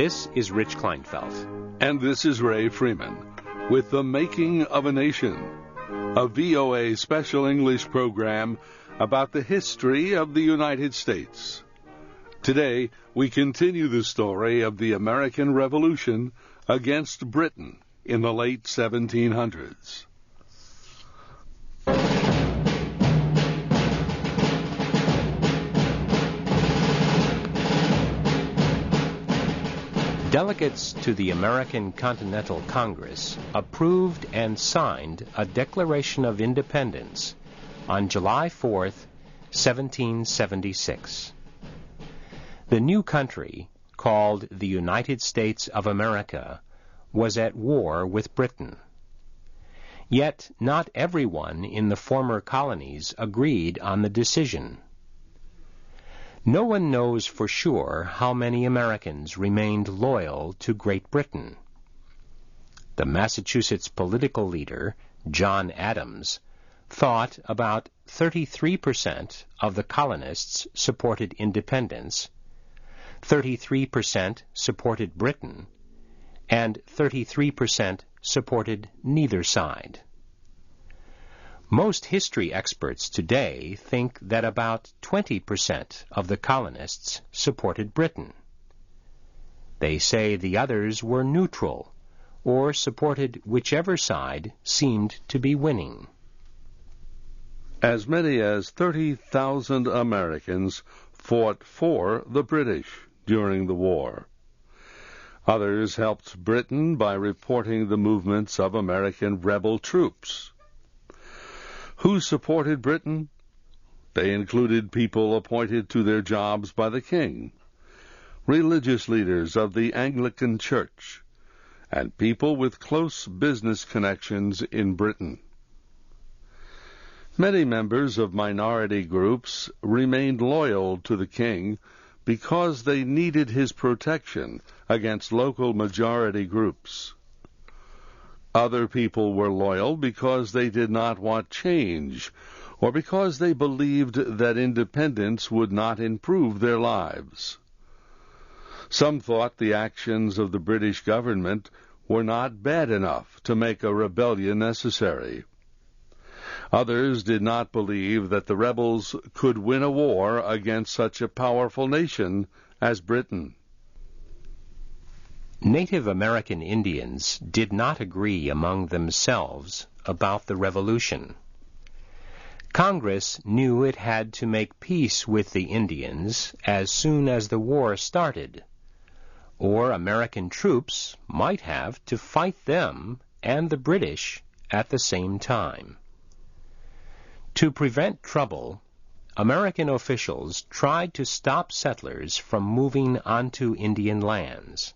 This is Rich Kleinfeld. And this is Ray Freeman with The Making of a Nation, a VOA special English program about the history of the United States. Today, we continue the story of the American Revolution against Britain in the late 1700s. Delegates to the American Continental Congress approved and signed a Declaration of Independence on July 4th, 1776. The new country, called the United States of America, was at war with Britain. Yet not everyone in the former colonies agreed on the decision. No one knows for sure how many Americans remained loyal to Great Britain. The Massachusetts political leader, John Adams, thought about 33% of the colonists supported independence, 33% supported Britain, and 33% supported neither side. Most history experts today think that about 20% of the colonists supported Britain. They say the others were neutral, or supported whichever side seemed to be winning. As many as 30,000 Americans fought for the British during the war. Others helped Britain by reporting the movements of American rebel troops. Who supported Britain? They included people appointed to their jobs by the king, religious leaders of the Anglican Church, and people with close business connections in Britain. Many members of minority groups remained loyal to the king because they needed his protection against local majority groups. Other people were loyal because they did not want change, or because they believed that independence would not improve their lives. Some thought the actions of the British government were not bad enough to make a rebellion necessary. Others did not believe that the rebels could win a war against such a powerful nation as Britain. Native American Indians did not agree among themselves about the Revolution. Congress knew it had to make peace with the Indians as soon as the war started, or American troops might have to fight them and the British at the same time. To prevent trouble, American officials tried to stop settlers from moving onto Indian lands.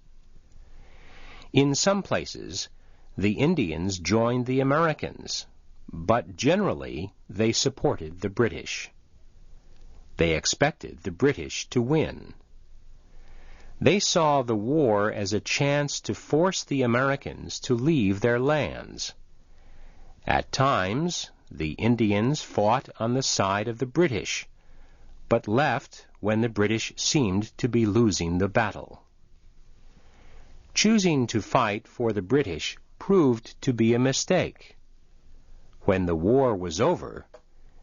In some places, the Indians joined the Americans, but generally they supported the British. They expected the British to win. They saw the war as a chance to force the Americans to leave their lands. At times, the Indians fought on the side of the British, but left when the British seemed to be losing the battle. Choosing to fight for the British proved to be a mistake. When the war was over,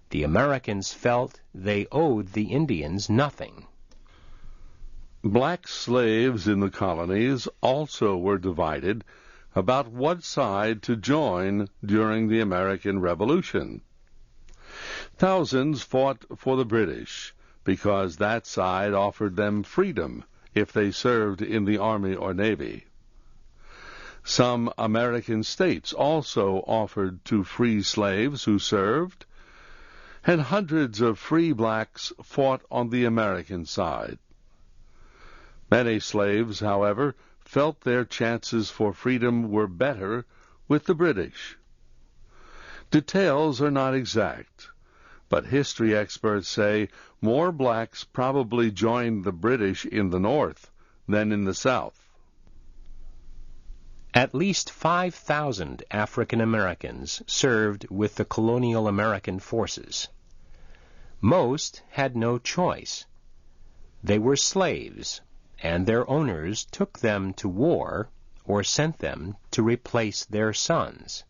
the Americans felt they owed the Indians nothing. Black slaves in the colonies also were divided about what side to join during the American Revolution. Thousands fought for the British because that side offered them freedom if they served in the Army or Navy. Some American states also offered to free slaves who served, and hundreds of free blacks fought on the American side. Many slaves, however, felt their chances for freedom were better with the British. Details are not exact, but history experts say more blacks probably joined the British in the North than in the South. At least 5,000 African Americans served with the colonial American forces. Most had no choice. They were slaves, and their owners took them to war or sent them to replace their sons.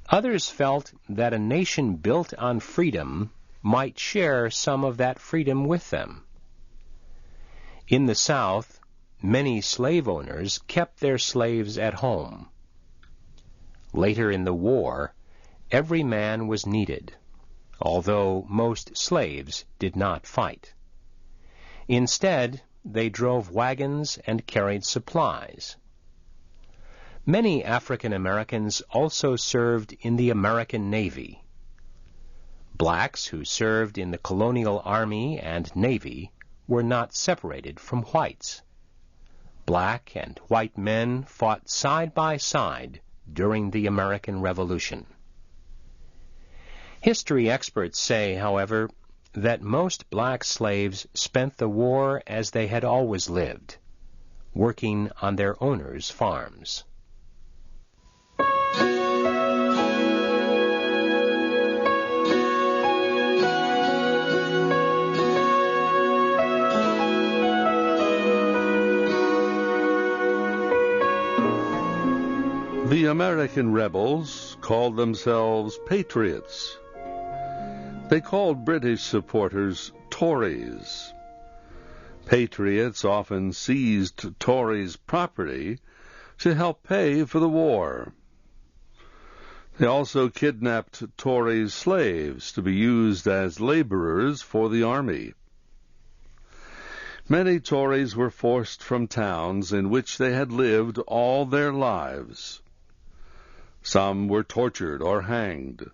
Others felt that a nation built on freedom might share some of that freedom with them. In the South, many slave owners kept their slaves at home. Later in the war, every man was needed, although most slaves did not fight. Instead, they drove wagons and carried supplies. Many African Americans also served in the American Navy. Blacks who served in the colonial army and navy were not separated from whites. Black and white men fought side by side during the American Revolution. History experts say, however, that most black slaves spent the war as they had always lived, working on their owners' farms. The American rebels called themselves patriots. They called British supporters Tories. Patriots often seized Tories' property to help pay for the war. They also kidnapped Tories' slaves to be used as laborers for the army. Many Tories were forced from towns in which they had lived all their lives. Some were tortured or hanged.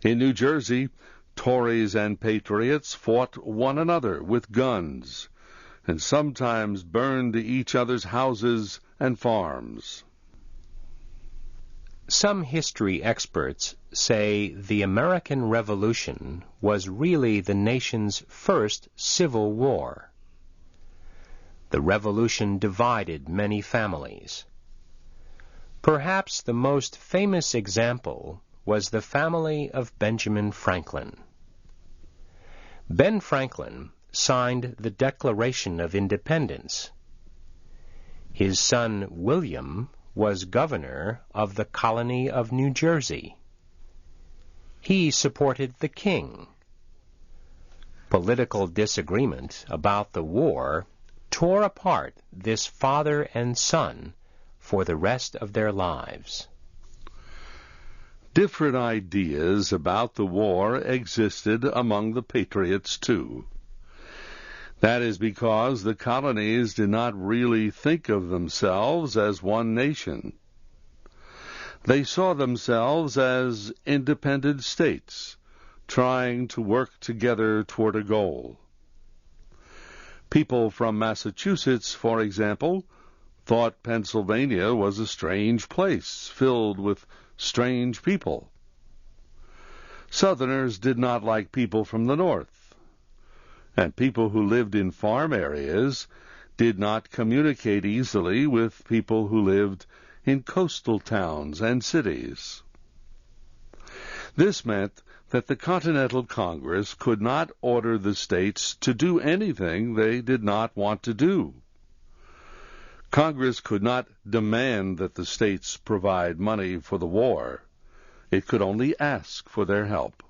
In New Jersey, Tories and patriots fought one another with guns, and sometimes burned each other's houses and farms. Some history experts say the American Revolution was really the nation's first civil war. The Revolution divided many families. Perhaps the most famous example was the family of Benjamin Franklin. Ben Franklin signed the Declaration of Independence. His son William was governor of the colony of New Jersey. He supported the king. Political disagreement about the war tore apart this father and son for the rest of their lives. Different ideas about the war existed among the patriots, too. That is because the colonies did not really think of themselves as one nation. They saw themselves as independent states, trying to work together toward a goal. People from Massachusetts, for example, thought Pennsylvania was a strange place, filled with strange people. Southerners did not like people from the North, and people who lived in farm areas did not communicate easily with people who lived in coastal towns and cities. This meant that the Continental Congress could not order the states to do anything they did not want to do. Congress could not demand that the states provide money for the war. It could only ask for their help.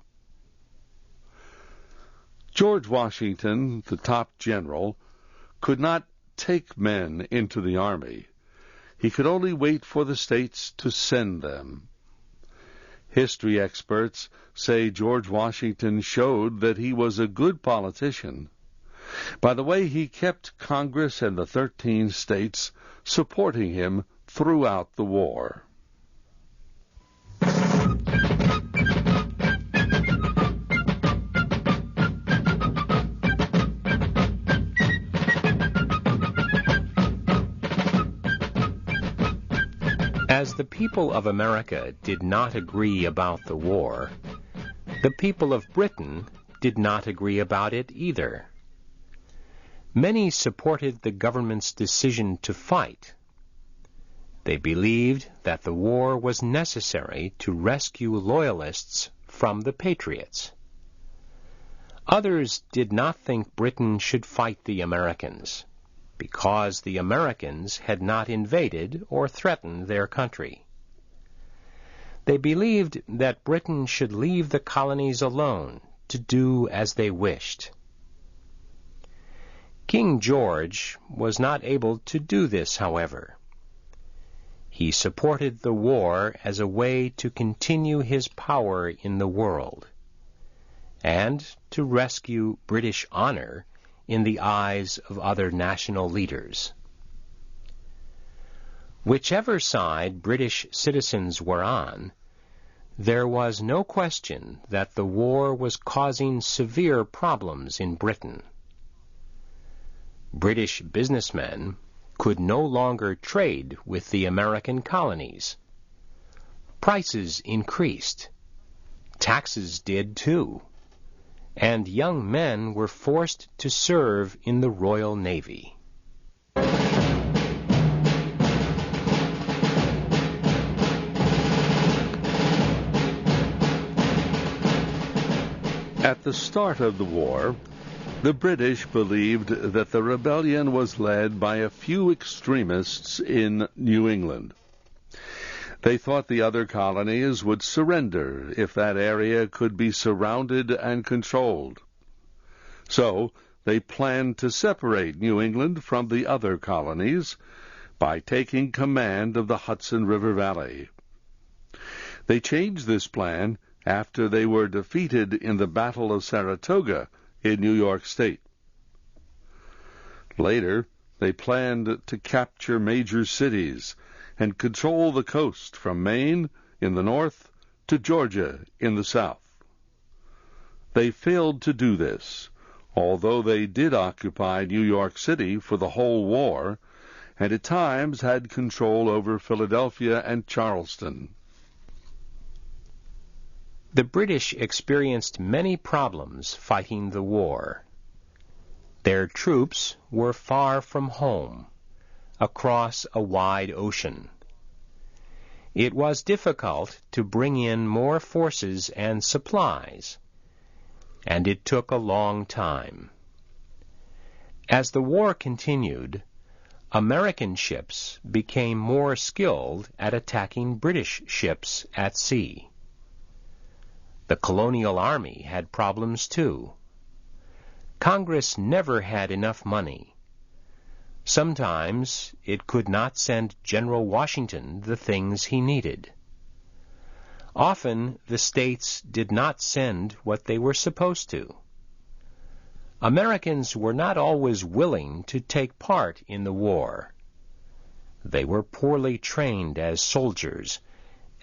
George Washington, the top general, could not take men into the army. He could only wait for the states to send them. History experts say George Washington showed that he was a good politician by the way he kept Congress and the 13 states supporting him throughout the war. As the people of America did not agree about the war, the people of Britain did not agree about it either. Many supported the government's decision to fight. They believed that the war was necessary to rescue loyalists from the patriots. Others did not think Britain should fight the Americans, because the Americans had not invaded or threatened their country. They believed that Britain should leave the colonies alone to do as they wished. King George was not able to do this, however. He supported the war as a way to continue his power in the world, and to rescue British honor in the eyes of other national leaders. Whichever side British citizens were on, there was no question that the war was causing severe problems in Britain. British businessmen could no longer trade with the American colonies. Prices increased. Taxes did too. And young men were forced to serve in the Royal Navy. At the start of the war, the British believed that the rebellion was led by a few extremists in New England. They thought the other colonies would surrender if that area could be surrounded and controlled. So they planned to separate New England from the other colonies by taking command of the Hudson River Valley. They changed this plan after they were defeated in the Battle of Saratoga in New York State. Later, they planned to capture major cities and control the coast from Maine in the north to Georgia in the south. They failed to do this, although they did occupy New York City for the whole war, and at times had control over Philadelphia and Charleston. The British experienced many problems fighting the war. Their troops were far from home, across a wide ocean. It was difficult to bring in more forces and supplies, and it took a long time. As the war continued, American ships became more skilled at attacking British ships at sea. The colonial army had problems too. Congress never had enough money. Sometimes it could not send General Washington the things he needed. Often the states did not send what they were supposed to. Americans were not always willing to take part in the war. They were poorly trained as soldiers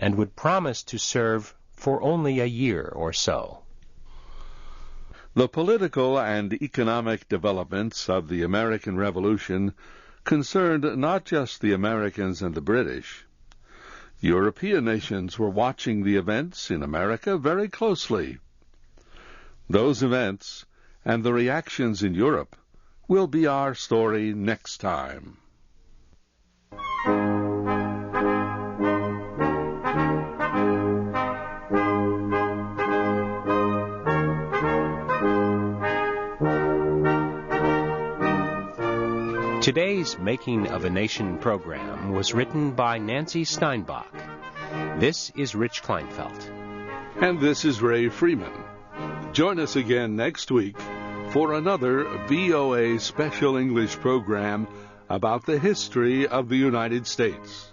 and would promise to serve for only a year or so. The political and economic developments of the American Revolution concerned not just the Americans and the British. European nations were watching the events in America very closely. Those events and the reactions in Europe will be our story next time. Today's Making of a Nation program was written by Nancy Steinbach. This is Rich Kleinfeld. And this is Ray Freeman. Join us again next week for another VOA Special English program about the history of the United States.